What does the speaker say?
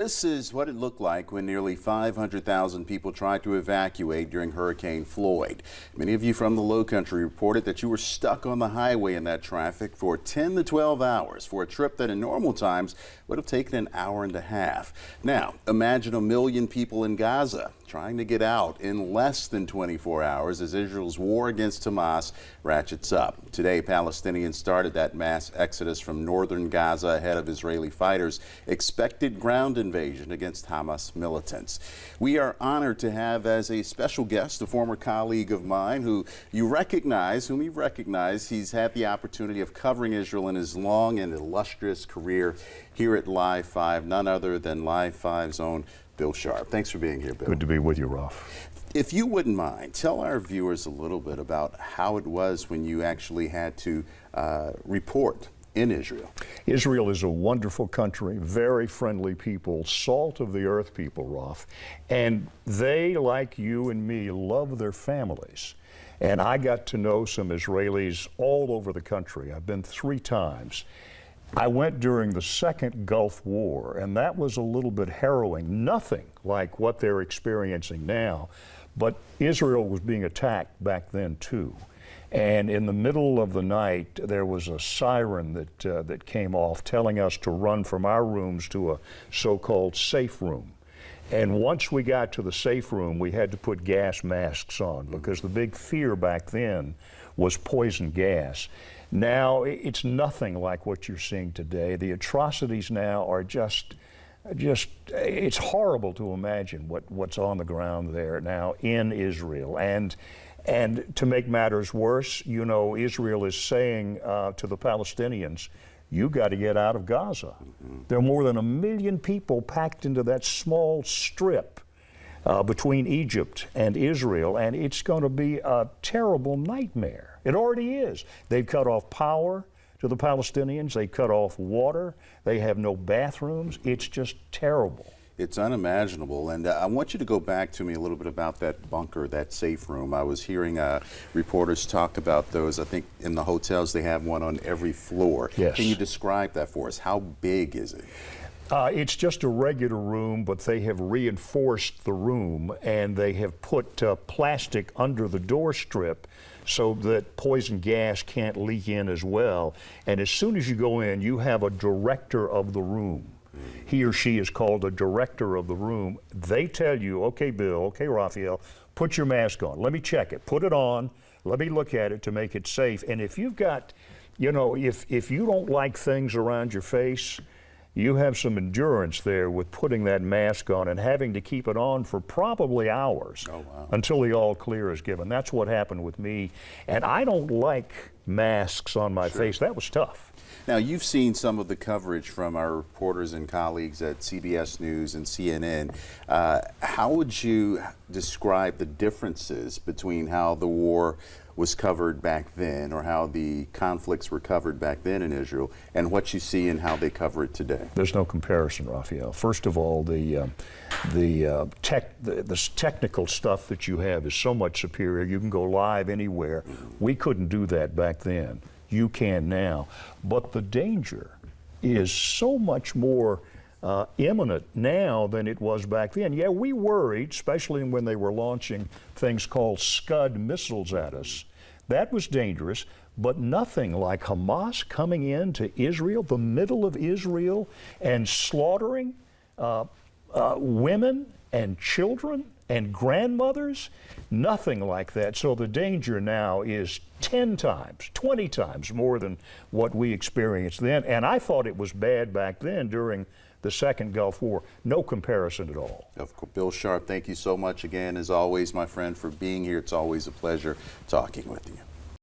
This is what it looked like when nearly 500,000 people tried to evacuate during Hurricane Floyd. Many of you from the Lowcountry reported that you were stuck on the highway in that traffic for 10 to 12 hours for a trip that in normal times would have taken an hour and a half. Now, imagine 1 million people in Gaza trying to get out in less than 24 hours as Israel's war against Hamas ratchets up. Today, Palestinians started that mass exodus from northern Gaza ahead of Israeli fighters' expected ground invasion against Hamas militants. We are honored to have as a special guest a former colleague of mine whom you recognize. He's had the opportunity of covering Israel in his long and illustrious career here at Live 5, none other than Live 5's own Bill Sharpe. Thanks for being here, Bill. Good to be with you, Ralph. If you wouldn't mind, tell our viewers a little bit about how it was when you actually had to report in Israel. Israel is a wonderful country, very friendly people, salt of the earth people, Ralph. And they, like you and me, love their families. And I got to know some Israelis all over the country. I've been 3 times. I went during the second Gulf War, and that was a little bit harrowing. Nothing like what they're experiencing now, but Israel was being attacked back then too. And in the middle of the night, there was a siren that came off telling us to run from our rooms to a so-called safe room. And once we got to the safe room, we had to put gas masks on because the big fear back then was poison gas. Now, it's nothing like what you're seeing today. The atrocities now are just it's horrible to imagine what's on the ground there now in Israel. And to make matters worse, you know, Israel is saying to the Palestinians, you got to get out of Gaza. There are more than 1 million people packed into that small strip between Egypt and Israel, and it's going to be a terrible nightmare. It already is. They've cut off power to the Palestinians. They cut off water. They have no bathrooms. It's just terrible. It's unimaginable. And I want you to go back to me a little bit about that bunker, that safe room. I was hearing reporters talk about those. I think in the hotels they have one on every floor. Yes. Can you describe that for us? How big is it? It's just a regular room, but they have reinforced the room and they have put plastic under the door strip so that poison gas can't leak in as well. And as soon as you go in, you have a director of the room. He or she is called a director of the room. They tell you, okay, Bill, okay, Raphael, put your mask on. Let me check it. Put it on. Let me look at it to make it safe. And if you've got, you know, if you don't like things around your face, you have some endurance there with putting that mask on and having to keep it on for probably hours until the all clear is given. That's what happened with me. And I don't like masks on my face. That was tough. Now, you've seen some of the coverage from our reporters and colleagues at CBS News and CNN. How would you describe the differences between how the war was covered back then, or how the conflicts were covered back then in Israel, and what you see and how they cover it today? There's no comparison, Raphael. First of all, the technical stuff that you have is so much superior. You can go live anywhere. We couldn't do that back then. You can now. But the danger is so much more imminent now than it was back then. Yeah, we worried, especially when they were launching things called Scud missiles at us. That was dangerous, but nothing like Hamas coming into Israel, the middle of Israel, and slaughtering women and children and grandmothers. Nothing like that. So the danger now is 10 times, 20 times more than what we experienced then. And I thought it was bad back then during the second Gulf War. No comparison at all. Of course. Bill Sharpe, thank you so much again, as always, my friend, for being here. It's always a pleasure talking with you.